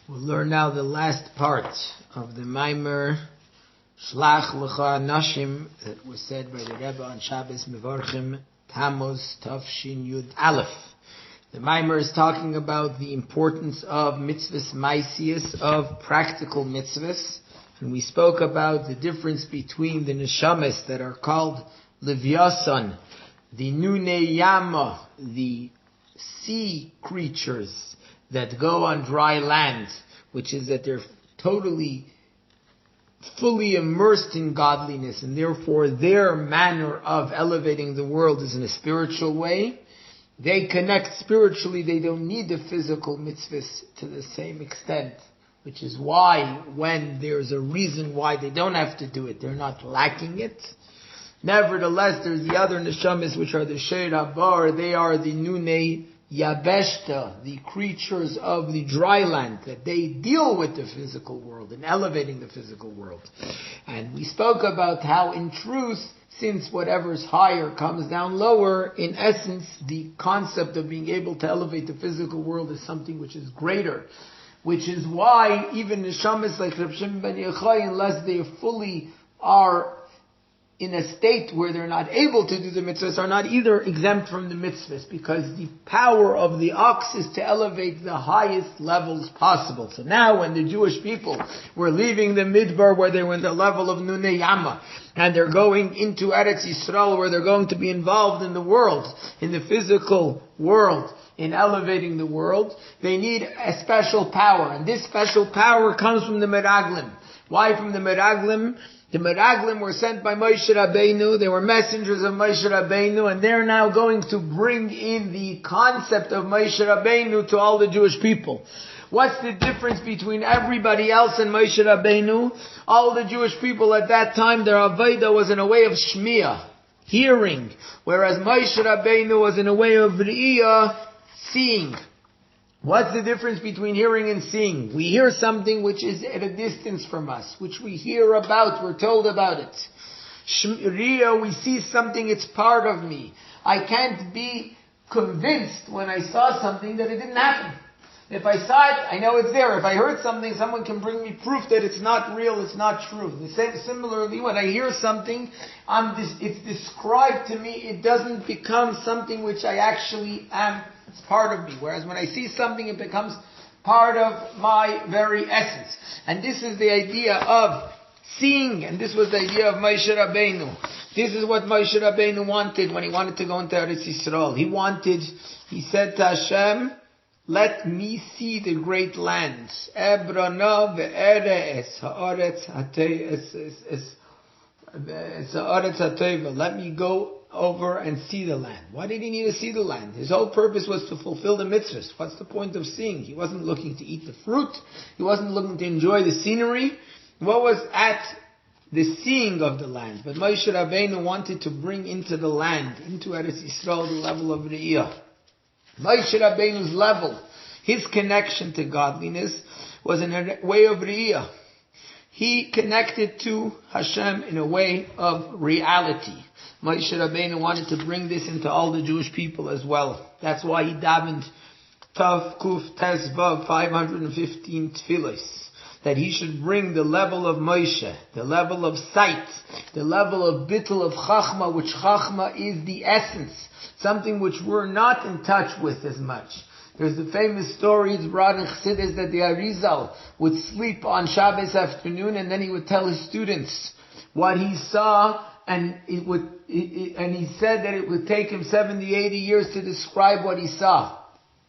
We'll learn now the last part of the Maimer Shlach L'cha Anashim that was said by the Rebbe on Shabbos Mevorchim Tammuz Tafshin Yud Aleph. The Maimer is talking about the importance of mitzvahs maisius, of practical mitzvahs, and we spoke about the difference between the neshamas that are called Livyasan, the Nunei Yama, the sea creatures that go on dry land, which is that they're totally, fully immersed in godliness, and therefore their manner of elevating the world is in a spiritual way. They connect spiritually, they don't need the physical mitzvahs to the same extent, which is why when there's a reason why they don't have to do it, they're not lacking it. Nevertheless, there's the other neshamas, which are the Sheir Habar. They are the Nunei Yabeshta, the creatures of the dry land, that they deal with the physical world and elevating the physical world. And we spoke about how in truth, since whatever's higher comes down lower, in essence, the concept of being able to elevate the physical world is something which is greater. Which is why even neshamas like Reb Shimon ben Yochai, unless they fully are in a state where they're not able to do the mitzvahs, are not either exempt from the mitzvahs, because the power of the ox is to elevate the highest levels possible. So now when the Jewish people were leaving the Midbar, where they were in the level of Nunei Yama, and they're going into Eretz Yisrael, where they're going to be involved in the world, in the physical world, in elevating the world, they need a special power. And this special power comes from the Meraglim. Why from the Meraglim? The Meraglim were sent by Moshe Rabbeinu. They were messengers of Moshe Rabbeinu, and they're now going to bring in the concept of Moshe Rabbeinu to all the Jewish people. What's the difference between everybody else and Moshe Rabbeinu? All the Jewish people at that time, their Avodah was in a way of Shmiya, hearing, whereas Moshe Rabbeinu was in a way of Re'iyah, seeing. What's the difference between hearing and seeing? We hear something which is at a distance from us, which we hear about, we're told about it. Shmiya, we see something, it's part of me. I can't be convinced when I saw something that it didn't happen. If I saw it, I know it's there. If I heard something, someone can bring me proof that it's not real, it's not true. Similarly, when I hear something, it's described to me, it doesn't become something which I actually am. It's part of me. Whereas when I see something, it becomes part of my very essence. And this is the idea of seeing, and this was the idea of Moshe Rabbeinu. This is what Moshe Rabbeinu wanted when he wanted to go into Eretz Yisrael. He said to Hashem, let me see the great lands. Ebrana ve'eres ha'aretz ha'teva. Let me go over and see the land. Why did he need to see the land? His whole purpose was to fulfill the mitzvahs. What's the point of seeing? He wasn't looking to eat the fruit. He wasn't looking to enjoy the scenery. What was at the seeing of the land? But Moshe Rabbeinu wanted to bring into the land, into Eretz Yisrael, the level of Re'iyah. Moshe Rabbeinu's level, his connection to godliness, was in a way of Re'iyah. He connected to Hashem in a way of reality. Moshe Rabbeinu wanted to bring this into all the Jewish people as well. That's why he davened Tav Kuf Tes Vav 515 tefillos, that he should bring the level of Moshe, the level of sight, the level of bittul of Chachma, which Chachma is the essence, something which we're not in touch with as much. There's the famous story, it's brought in Chassidus, that the Arizal would sleep on Shabbos afternoon, and then he would tell his students what he saw, and he said that it would take him 70, 80 years to describe what he saw.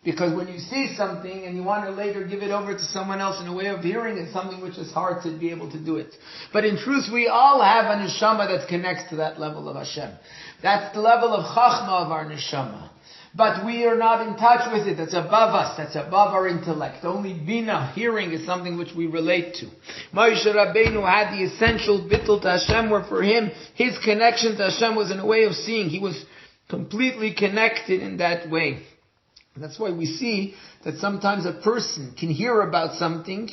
Because when you see something and you want to later give it over to someone else in a way of hearing, it's something which is hard to be able to do it. But in truth, we all have a neshama that connects to that level of Hashem. That's the level of chachma of our neshama. But we are not in touch with it. That's above us. That's above our intellect. Only bina, hearing, is something which we relate to. Moshe Rabbeinu had the essential bittul to Hashem, where for him, his connection to Hashem was in a way of seeing. He was completely connected in that way. And that's why we see that sometimes a person can hear about something,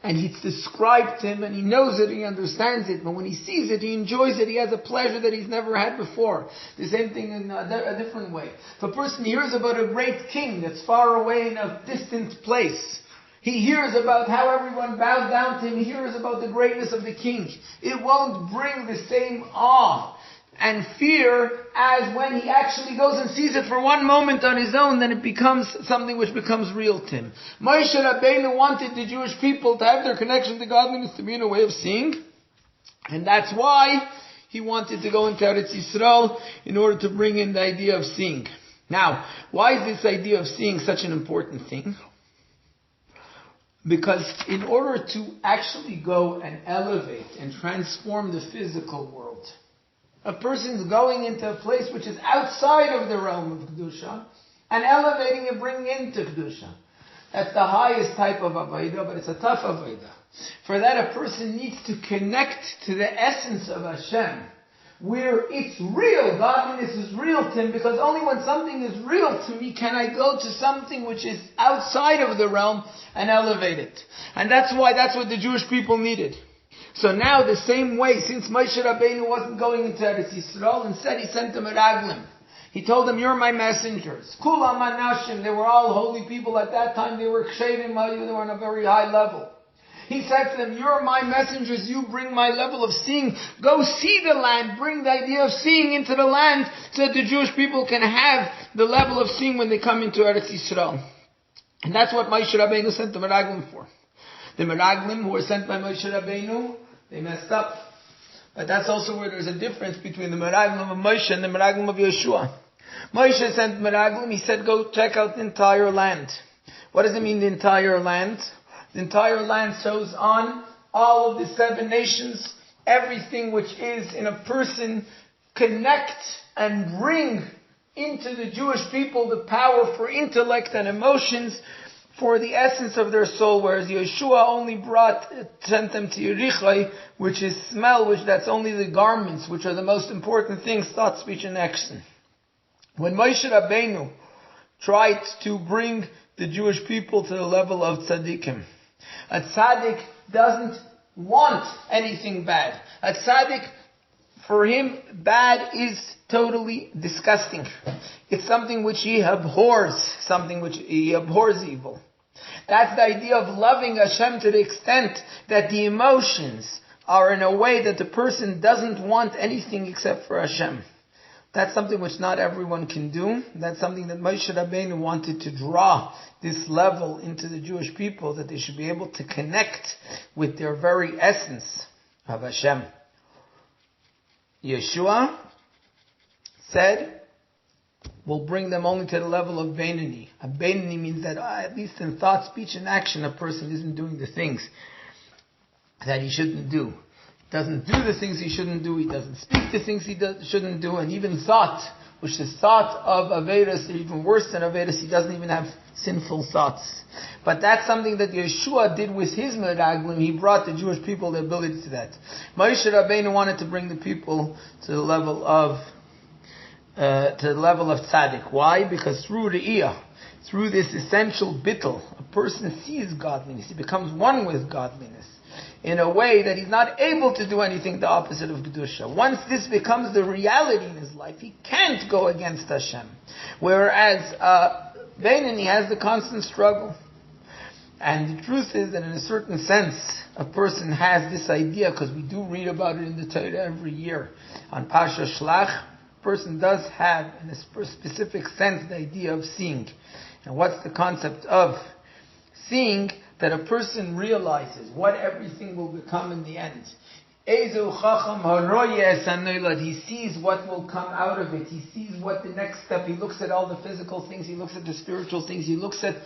and it's described to him, and he knows it, he understands it, but when he sees it, he enjoys it, he has a pleasure that he's never had before. The same thing in a different way. If a person hears about a great king that's far away in a distant place, He hears about how everyone bows down to him. He hears about the greatness of the king. It won't bring the same awe and fear as when he actually goes and sees it for one moment on his own. Then it becomes something which becomes real to him. Moshe Rabbeinu wanted the Jewish people to have their connection to godliness to be in a way of seeing. And that's why he wanted to go into Eretz Yisrael in order to bring in the idea of seeing. Now, why is this idea of seeing such an important thing? Because in order to actually go and elevate and transform the physical world, a person's going into a place which is outside of the realm of Kedusha and elevating and bringing into Kedusha. That's the highest type of Avodah, but it's a tough Avodah. For that, a person needs to connect to the essence of Hashem, where it's real. Godliness is real to him, because only when something is real to me can I go to something which is outside of the realm and elevate it. And that's what the Jewish people needed. So now the same way, since Moshe Rabbeinu wasn't going into Eretz Yisrael, instead he sent them a Raglim. He told them, you're my messengers. Kulam Anashim, they were all holy people at that time. They were kshavim, they were on a very high level. He said to them, you're my messengers, you bring my level of seeing. Go see the land, bring the idea of seeing into the land so that the Jewish people can have the level of seeing when they come into Eretz Yisrael. And that's what Moshe Rabbeinu sent the Meraglim for. The Meraglim who were sent by Moshe Rabbeinu, they messed up. But that's also where there's a difference between the Meraglim of Moshe and the Meraglim of Yeshua. Moshe sent Meraglim, he said, go check out the entire land. What does it mean, the entire land? The entire land shows on all of the 7 nations, everything which is in a person, connect and bring into the Jewish people the power for intellect and emotions, for the essence of their soul, whereas Yeshua only sent them to Yerichai, which is smell, that's only the garments, which are the most important things, thought, speech, and action. When Moshe Rabbeinu tried to bring the Jewish people to the level of tzaddikim, a tzaddik doesn't want anything bad. A tzaddik, for him, bad is totally disgusting. It's something which he abhors, evil. That's the idea of loving Hashem to the extent that the emotions are in a way that the person doesn't want anything except for Hashem. That's something which not everyone can do. That's something that Moshe Rabbeinu wanted to draw this level into the Jewish people, that they should be able to connect with their very essence of Hashem. Yeshua said, will bring them only to the level of Beinoni. A Beinoni means that at least in thought, speech, and action, a person isn't doing the things that he shouldn't do. Doesn't do the things he shouldn't do. He doesn't speak the things he shouldn't do. And even thought, which is thought of Avedas, or even worse than Avedas, he doesn't even have sinful thoughts. But that's something that Yeshua did with his Meraglim. He brought the Jewish people the ability to that. Moshe Rabbeinu wanted to bring the people to the level of tzaddik. Why? Because through Re'iyah, through this essential bittul, a person sees godliness. He becomes one with godliness in a way that he's not able to do anything the opposite of Kedusha. Once this becomes the reality in his life, he can't go against Hashem. Whereas Beinoni has the constant struggle. And the truth is that in a certain sense, a person has this idea, because we do read about it in the Torah every year. On Pasha Shlach, a person does have, in a specific sense, the idea of seeing. And what's the concept of seeing? That a person realizes what everything will become in the end. He sees what will come out of it. He sees what the next step. He looks at all the physical things. He looks at the spiritual things. He looks at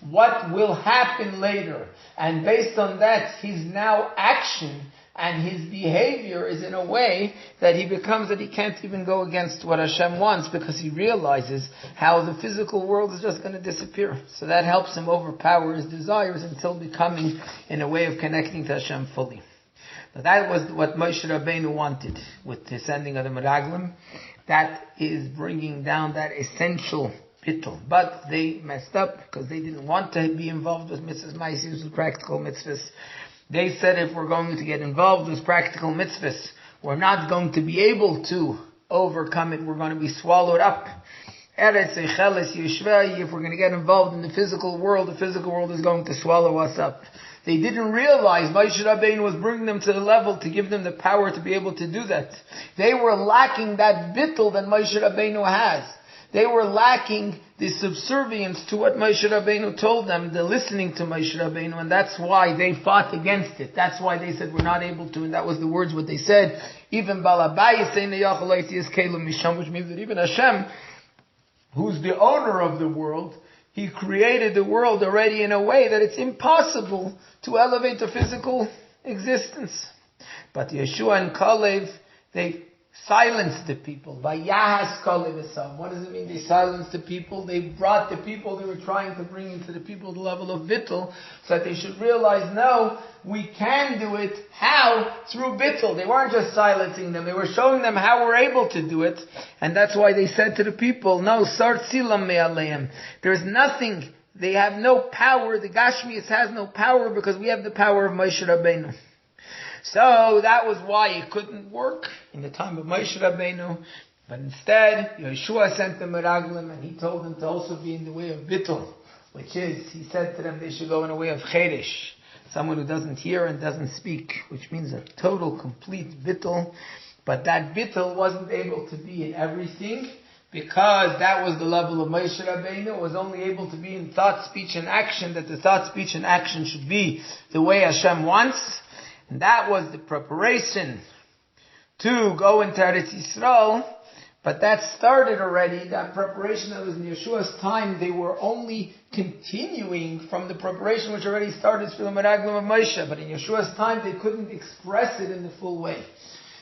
what will happen later. And based on that, his now action and his behavior is in a way that he becomes that he can't even go against what Hashem wants, because he realizes how the physical world is just going to disappear. So that helps him overpower his desires until becoming in a way of connecting to Hashem fully. Now that was what Moshe Rabbeinu wanted with the sending of the Meraglim. That is bringing down that essential bittul. But they messed up because they didn't want to be involved with mitzvahs, ma'asos, with practical mitzvahs. They said if we're going to get involved with practical mitzvahs, we're not going to be able to overcome it. We're going to be swallowed up. Eretz Eicheles Yishvei, if we're going to get involved in the physical world is going to swallow us up. They didn't realize Moshe Rabbeinu was bringing them to the level to give them the power to be able to do that. They were lacking that bittul that Moshe Rabbeinu has. They were lacking the subservience to what Moshe Rabbeinu told them, the listening to Moshe Rabbeinu, and that's why they fought against it. That's why they said we're not able to, and that was the words what they said. Even Balabai saying which means that even Hashem, who's the owner of the world, He created the world already in a way that it's impossible to elevate the physical existence. But Yeshua and Kalev, they silenced the people. Vayahas Kalev Esam. What does it mean they silenced the people? They brought the people they were trying to bring into the people the level of bittul, so that they should realize, no, we can do it. How? Through bittul. They weren't just silencing them. They were showing them how we're able to do it. And that's why they said to the people, no, sar tzilam me'aleim. There's nothing. They have no power. The Gashmias has no power because we have the power of Moshe Rabbeinu. So that was why it couldn't work in the time of Moshe Rabbeinu. But instead, Yeshua sent them Meraglim, and he told them to also be in the way of bittul, which is, he said to them they should go in a way of cheresh, someone who doesn't hear and doesn't speak, which means a total, complete bittul. But that bittul wasn't able to be in everything, because that was the level of Moshe Rabbeinu. It was only able to be in thought, speech, and action, that the thought, speech, and action should be the way Hashem wants. And that was the preparation to go into Eretz Yisrael. But that started already, that preparation that was in Yeshua's time. They were only continuing from the preparation which already started through the Meraglim of Moshe. But in Yeshua's time, they couldn't express it in the full way.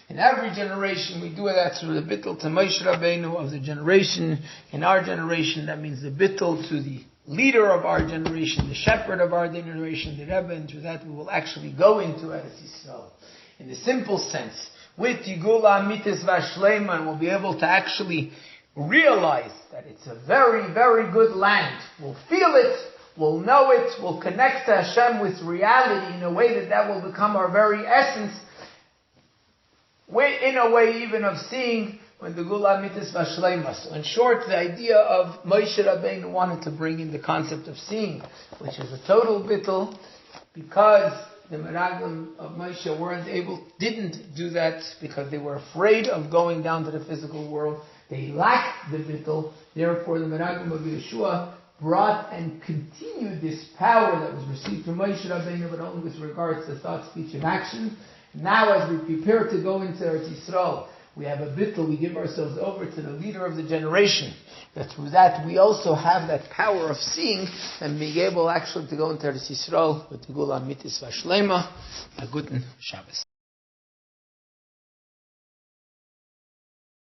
In every generation, we do that through the bittul to Moshe Rabbeinu of the generation. In our generation, that means the bittul to the leader of our generation, the shepherd of our generation, the Rebbe, and through that we will actually go into Eretz Yisrael. In the simple sense, with Yigula Amitis Vashlema, and we'll be able to actually realize that it's a very, very good land. We'll feel it, we'll know it, we'll connect to Hashem with reality in a way that will become our very essence, in a way even of seeing when the Gula Mitis Vashlema. So in short, the idea of Moshe Rabbeinu wanted to bring in the concept of seeing, which is a total bittul, because the Meraglim of Moshe didn't do that because they were afraid of going down to the physical world. They lacked the bittul. Therefore, the Meraglim of Yeshua brought and continued this power that was received from Moshe Rabbeinu, but only with regards to thought, speech, and action. Now, as we prepare to go into Eretz Yisrael, we have a bittul, we give ourselves over to the leader of the generation. That through that we also have that power of seeing and being able actually to go into Eretz Yisrael with the Gula Mitis Vashlema. A guten Shabbos.